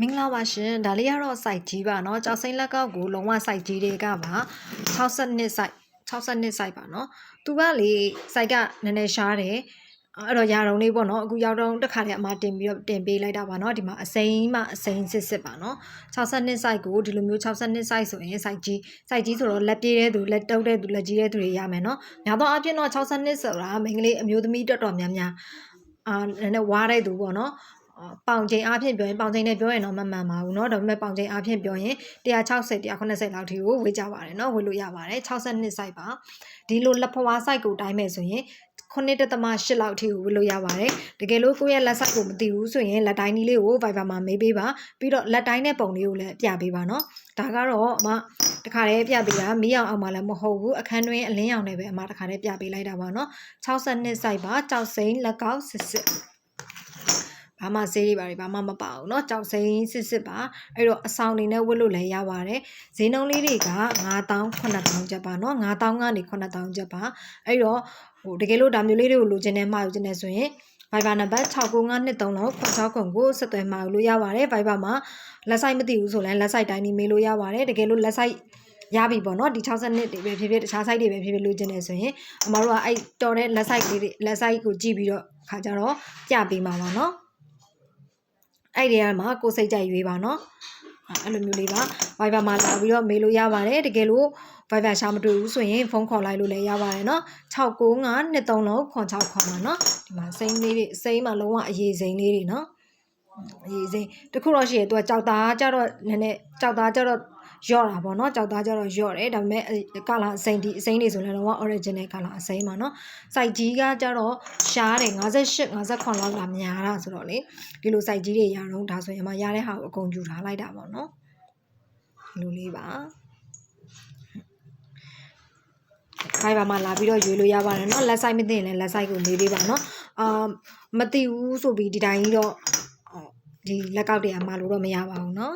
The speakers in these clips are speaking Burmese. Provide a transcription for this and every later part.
မင်္ဂလာပါရှင်ဒါလေးကတော့ site ကြီးပါเนาะကြောက်စိမ့်လက်ကောက်ကိုလုံးဝ site ကြီးတွေကပါ62 site 62 site ပါเนาะသူကလေ site ကနည်းနည်းရှားတယ်အဲ့တော့ရာတုံလေးပေါ့เนาะအခုရောက်တော့တစ်ခါတည်းအမတင်ပြီးတော့တင်ပေးလိုက်တာပါเนาะဒီမှာအစိမ်းမှအစိမ်းစစ်ပါเนาะ62 site ကိုဒီလိုမျိုး62 site ဆိုရင် site ကြီးဆိုတော့လက်ပြေးတဲ့သူလက်တုပ်တဲ့သူလက်ကြီးတဲ့သူတွေရမယ်เนาะများသောအားဖြင့်တော့62ဆိုတာမိန်းကလေးအမျိုးသမီးတော်တော်များများနည်းနည်းဝါးတဲ့သူပေါ့เนาะပေါင်ချိန်အားဖြင့်ပြောရင်ပေါင်ချိန်နဲ့ပြောရင်တော့မမှန်ပါဘူးเนาะဒါပေမဲ့ပေါင်ချိန်အားဖြင့်ပြောရင်160 190လောက်ထိကိုဝေးကြပါတယ်เนาะဝေးလို့ရပါတယ်62 site ပါဒီလိုလက်ဖွား site ကိုတိုင်းမယ်ဆိုရင်9.8လောက်ထိကိုဝေးလို့ရပါတယ်တကယ်လို့ကိုယ့်ရဲ့လက် site ကိုမသိဘူးဆိုရင်လက်တိုင်းလေးကို Viber မှာမေးပေးပါပြီးတော့လက်တိုင်းနဲ့ပုံလေးကိုလည်းပြပေးပါเนาะဒါကတော့အမတခါတည်းပြပေးတာမီးအောင်အောင်မှလည်းမဟုတ်ဘူးအခန်းတွင်းအလင်းရောင်နဲ့ပဲအမတခါတည်းပြပေးလိုက်တာပါเนาะ62 site ပါကြောက်စိမ့်လက်ကောက်စစ်ဘာမှဈေးတွေဘာမှမပါဘူးเนาะကြောက်စိမ့်စစ်ပါအဲ့တော့အဆောင်နေနဲ့ဝတ်လို့လည်းရပါတယ်ဈေးနှုန်းလေးတွေက9000 9000ကျပ်ပါเนาะ9000ကနေ9000ကျပ်ပါအဲ့တော့တကယ်လို့ဒါမျိုးလေးတွေကိုလိုချင်တဲ့မှာယူချင်တဲ့ဆိုရင် Viber နံပါတ်69523လောက်6ခွန်ကိုဆက်သွယ်မှာယူလို့ရပါတယ် Viber မှာလက်ဆိုင်မသိဘူးဆိုရင်လက်ဆိုင်တိုင်းနေမေးလို့ရပါတယ်တကယ်လို့လက်ဆိုင်ရပြီပေါ့နော်ဒီ62တွေပဲဖြစ်ဖြစ်တခြား site တွေပဲဖြစ်ဖြစ်လိုချင်နေဆိုရင်အမတို့ကအဲ့တော်တဲ့လက် site လေးတွေလက် site ကိုကြည့်ပြီးတော့ခါကြတော့ပြပေးမှာပါနော်အဲ့ဒီမှာကိုစိတ်ကြိုက်ရွေးပါနော်အဲ့လိုမျိုးလေးပါ Viber မှာလာပြီးတော့မေးလို့ရပါတယ်တကယ်လို့ Viber ရှာမတွေ့ဘူးဆိုရင်ဖုန်းခေါ်လိုက်လို့လည်းရပါတယ်နော်69523လုံးခွန်6ခွန်ပါနော်ဒီမှာစိမ့်လေးတွေစိမ့်မှာလုံးဝအရေးစိမ့်လေးတွေနော်အရေးစိမ့်တခုတော့ရှိရသူကကြောက်သားကြတော့နည်းနည်းကြောက်သားကြတော့ရော့တာပေါ့နော်ကြောက်သားကြတော့ရော့တယ်ဒါပေမဲ့ကာလာအစိမ့်ဒီအစိမ့်တွေဆိုလည်းတော့ original ကာလာအစိမ့်ပါနော်စိုက်ကြီးကကြတော့ရှားတယ်58 59လောက်လာများတာဆိုတော့လေဒီလိုစိုက်ကြီးတွေရတော့ဒါဆိုရင်မှရတဲ့ဟာကိုအကုန်ယူထားလိုက်တာပေါ့နော်ဒီလိုလေးပါခိုင်ပါမှာလာပြီးတော့ရွေးလို့ရပါတယ်เนาะလက်ဆိုင်မသိရင်လည်းလက်ဆိုင်ကိုမေးပေးပါเนาะမသိဘူးဆိုပြီးဒီတိုင်းကြီးတော့ဒီလက်ကောက်တွေကမှာလို့တော့မရပါဘူးเนาะ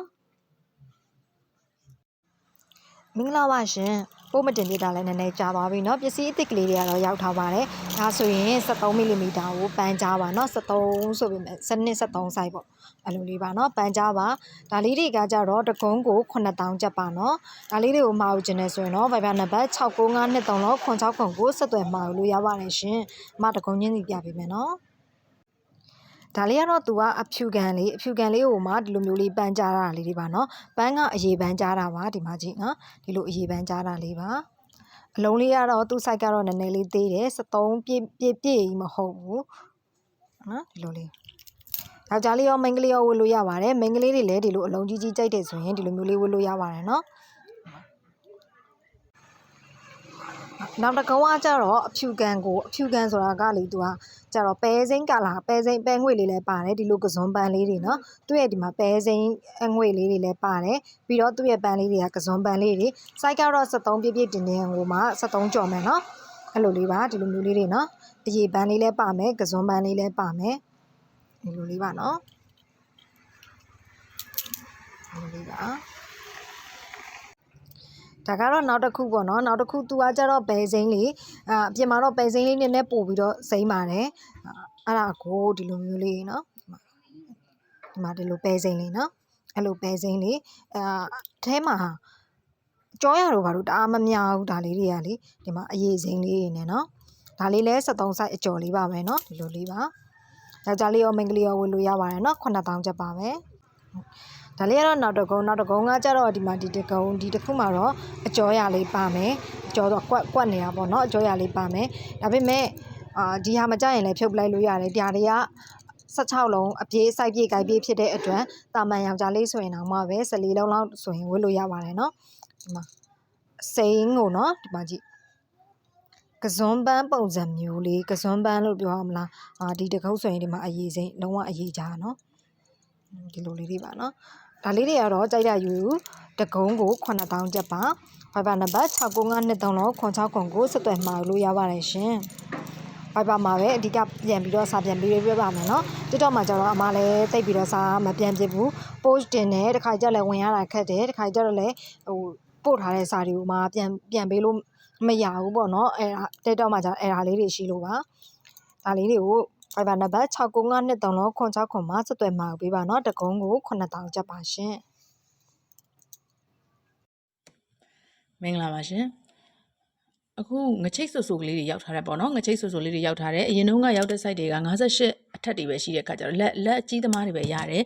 မင်္ဂလာပါရှင်ပို့မတင်ပြတာလည်းနည်းနည်းကြာပါပြီเนาะပစ္စည်းအသစ်ကလေးတွေကတော့ရောက်ထားပါတယ်ဒါဆိုရင်73 mm ကိုပန်းကြားပါเนาะ73ဆိုပေမဲ့စနစ်73 size ပေါ့အဲ့လိုလေးပါเนาะပန်းကြားပါဒါလေးတွေကကြတော့တကုန်းကို9000ကျပ်ပါเนาะဒါလေးတွေကိုမှာယူခြင်းနဲ့ဆိုရင်တော့ Viber နံပါတ်69523လောက်ခွန်6ခွန်ကိုဆက်သွယ်မှာယူလို့ရပါတယ်ရှင်အမတကုန်းချင်းစီပြပေးမယ်เนาะဒါလေးကတော့သူကအဖြူကန်လေးကိုမှဒီလိုမျိုးလေးပန်းကြားတာလေးတွေပါเนาะပန်းကအရေးပန်းကြားတာပါဒီမှာကြည့်နော်ဒီလိုအရေးပန်းကြားတာလေးပါအလုံးလေးကတော့သူ့ site ကတော့နည်းနည်းလေးသေးတယ်73ပြည့်မဟုတ်ဘူးနော်ဒီလိုလေးယောက်ျားလေးရောမိန်းကလေးရောဝတ်လို့ရပါတယ်မိန်းကလေးတွေလည်းဒီလိုအလုံးကြီးကြိုက်တယ်ဆိုရင်ဒီလိုမျိုးလေးဝတ်လို့ရပါတယ်เนาะနောက်တစ်ကောင်ကကြတော့အဖြူကန်ဆိုတာကလေသူကကြတော့ပဲစိမ့်ကလာပဲငွေလေးလည်းပါတယ်ဒီလိုကစွန်ပန်းလေးတွေเนาะသူ့ရဲ့ဒီမှာပဲစိမ့်အငွေလေးတွေလည်းပါတယ်ပြီးတော့သူ့ရဲ့ပန်းလေးတွေကကစွန်ပန်းလေးတွေ site ကတော့73ပြည့်တင်ဟိုမှာ73ကျော်မယ်เนาะအဲ့လိုလေးပါဒီလိုမျိုးလေးတွေเนาะအရေးပန်းလေးလည်းပါမယ်ကစွန်ပန်းလေးလည်းပါမယ်ဒီလိုလေးပါเนาะဒီလိုလေးပါဒါကတော့နောက်တစ်ခုပေါ့နော်နောက်တစ်ခုသူကကြတော့ဘဲစိမ့်လေးအပြင်မှာတော့ဘဲစိမ့်လေးနည်းနည်းပို့ပြီးတော့စိမ့်ပါတယ်အဲ့ဒါကိုဒီလိုမျိုးလေးနော်ဒီမှာဒီလိုဘဲစိမ့်လေးနော်အဲ့လိုဘဲစိမ့်လေးအဲမှာကြောရတော့ဘာလို့တအားမများဘူးဒါလေးတွေကလေဒီမှာအရေးစိမ့်လေးတွေနဲ့နော်ဒါလေးလဲ73 size အကျော်လေးပါပဲနော်ဒီလိုလေးပါယောက်ျားလေးရောမိန်းကလေးရောဝယ်လို့ရပါတယ်နော်9000ကျပ်ပါပဲဒါလေးကတော့နောက်တကုန်းကကြတော့ဒီမှာဒီတကုန်းဒီတစ်ခုမှာတော့အကျော်ရလေးပါမယ်အကျော်တော့ကွက်နေတာပေါ့နော်အကျော်ရလေးပါမယ်ဒါပေမဲ့ဒီဟာမကြရင်လည်းဖြုတ်ပလိုက်လို့ရတယ်ဒါတွေက16လုံးအပြေးစိုက်ပြေးကိုက်ပြေးဖြစ်တဲ့အတွက်တာမန်ယောက်ျားလေးဆိုရင်တော့မှပဲ14လုံးလောက်ဆိုရင်ဝတ်လို့ရပါတယ်နော်ဒီမှာစိမ့်ကိုနော်ဒီမှာကြည့်ကစွန်ပန်းပုံစံမျိုးလေးကစွန်ပန်းလို့ပြောရမလားဒီတကုန်းဆိုရင်ဒီမှာအရေးစိမ့်လုံးဝအရေးကြနော်ဒီလိုလေးတွေပါနော်ဒါလေးတွေကတော့ကြိုက်တာယူတကုန်းကို9000ကျပ်ပါ Viber နံပါတ်69523လောက်ခွန်6ခွန်ကိုဆက်သွယ်မှာလို့ရပါတယ်ရှင် Viber မှာပဲအဓိကပြန်ပြီးတော့စာပြန်ပြီးပြပါမယ်နော် TikTok မှာကျတော့အမလည်းတိတ်ပြီးတော့စာမပြန်ပြဘူး post တင်တယ်တခါကျလည်းဝင်ရတာခက်တယ်တခါကျတော့လည်းဟိုပို့ထားတဲ့စာတွေကိုမှပြန်ပေးလို့မရဘူးပေါ့နော်အဲ TikTok မှာကျတော့အဲဒါလေးတွေရှိလို့ပါဒါလေးတွေကို Viber နံပါတ်69523မှာဆက်သွယ်မှာပေးပါနော်တကုန်းကို9000ကျပ်ပါရှင်မင်္ဂလာပါရှင်အခုငချိတ်ဆူဆူကလေးတွေရောက်ထားတယ်ပေါ့နော်ငချိတ်ဆူဆူလေးတွေရောက်ထားတယ်အရင်တုန်းကရောက်တဲ့ site တွေက58အထက်တွေပဲရှိတဲ့ခါကျတော့လက်အကြီးသမားတွေပဲရတယ်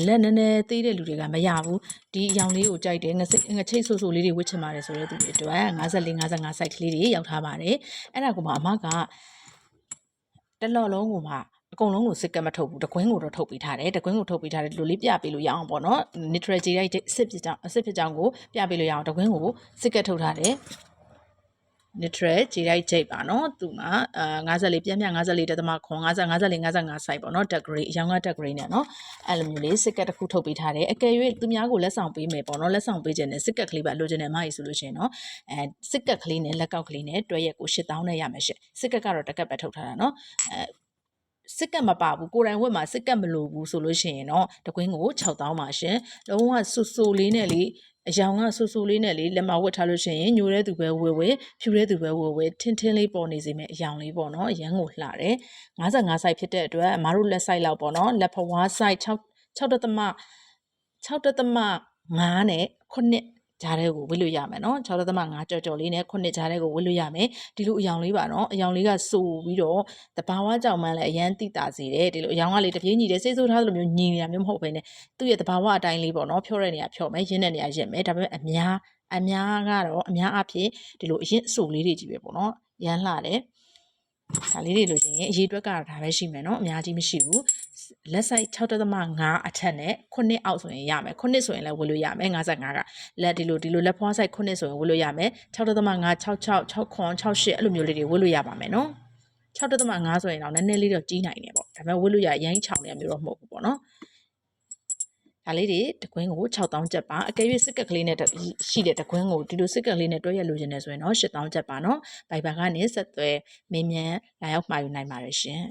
လက်နည်းနည်းသေးတဲ့လူတွေကမရဘူးဒီအယောင်လေးကိုကြိုက်တယ်ငချိတ်ဆူဆူလေးတွေဝစ်ချင်ပါတယ်ဆိုတဲ့သူတွေအတွက်54 55 site ကလေးတွေရောက်ထားပါတယ်အဲ့ဒါကမှအမကတလော်လုံးကိုမှအကုန်လုံးကိုစစ်ကတ်မထုတ်ဘူးတကွင်းကိုတော့ထုတ်ပေးထားတယ်တကွင်းကိုထုတ်ပေးထားတယ်ဒီလိုလေးပြပေးလို့ရအောင်ပေါ့နော် neutral ကြိရိုက်စစ်ဖြစ်ကြောင်းကိုပြပေးလို့ရအောင်တကွင်းကိုစစ်ကတ်ထုတ်ထားတယ်neutral ကြည်လိုက်ကြိတ်ပါနော်သူမှာ54ပြန်54တက်သမခွန်50 54 55 site ပေါ့နော် degree အရောင်က degree နဲ့နော်အဲ့လိုမျိုးလေးစစ်ကတ်တစ်ခုထုတ်ပေးထားတယ်အကယ်၍သူများကိုလက်ဆောင်ပေးမယ်ပေါ့နော်လက်ဆောင်ပေးခြင်းနဲ့စစ်ကတ်ကလေးပါလိုချင်တယ်မကြီးဆိုလို့ရှိရင်နော်စစ်ကတ်ကလေးနဲ့လက်ကောက်ကလေးနဲ့တွဲရက်ကို8000နဲ့ရမယ်ရှင့်စစ်ကတ်ကတော့တစ်ကတ်ပဲထုတ်ထားတာနော်စစ်ကတ်မပါဘူးကိုယ်တိုင်ဝက်မှာစစ်ကတ်မလိုဘူးဆိုလို့ရှိရင်တော့တကွင်းကို6000ပါရှင်လုံးဝဆူဆူလေးနဲ့လေအယောင်ကဆူဆူလေးနဲ့လေလက်မဝတ်ထားလို့ရှိရင်ညိုတဲ့သူပဲဝေဖြူတဲ့သူပဲဝေထင်းထင်းလေးပေါ်နေစေမယ်အယောင်လေးပေါ့နော်အရန်ကိုလှတယ်55 site ဖြစ်တဲ့အတွက်အမားတို့လက် site လောက်ပေါ့နော်လက်ဖွား site 6.5နဲ့9ဂျားတဲ့ကိုဝစ်လို့ရမယ်နော်6.5ကြော်လေးနဲ့9ဂျားတဲ့ကိုဝစ်လို့ရမယ်ဒီလိုအယောင်လေးပါနော်အယောင်လေးကဆိုပြီးတော့တဘာဝကြောင်မှန်းလည်းအရန်တိတာစေတယ်ဒီလိုအယောင်ကလေတပြေးညီတယ်စိတ်ဆိုးထားသလိုမျိုးညီနေတာမျိုးမဟုတ်ဘဲနဲ့သူ့ရဲ့တဘာဝအတိုင်းလေးပေါ့နော်ဖြောတဲ့နေရာဖြောမယ်ရင်းတဲ့နေရာရင်းမယ်ဒါပေမဲ့အများကတော့အများအဖြစ်ဒီလိုအရင်အဆိုလေးတွေကြီးပဲပေါ့နော်ရမ်းလှတယ်ဒါလေးတွေလို့ရှိရင်အရေးအတွက်ကတော့ဒါပဲရှိမယ်နော်အများကြီးမရှိဘူးလက်ဆိုင် 6.5 အထက်နဲ့9အောက်ဆိုရင်ရမယ်9ဆိုရင်လည်းဝယ်လို့ရမယ်55ကလက်ဒီလိုလက်ဖွားဆိုင်9ဆိုရင်ဝယ်လို့ရမယ် 6.5 66 69 68အဲ့လိုမျိုးလေးတွေဝယ်လို့ရပါမယ်နော်6.5ဆိုရင်တော့နည်းနည်းလေးတော့ကြီးနိုင်တယ်ပေါ့ဒါပေမဲ့ဝယ်လို့ရရိုင်းချောင်နေမျိုးတော့မဟုတ်ဘူးပေါ့နော်ဒါလေးတွေတကွင်းကို6000ကျပ်ပါအကယ်၍စစ်ကက်ကလေးနဲ့ရှိတဲ့တကွင်းကိုဒီလိုစစ်ကက်လေးနဲ့တွဲရလိုချင်တယ်ဆိုရင်တော့8000ကျပ်ပါနော် Viber ကနေဆက်သွယ်မင်းမြန်လာရောက်မှာယူနိုင်ပါတယ်ရှင်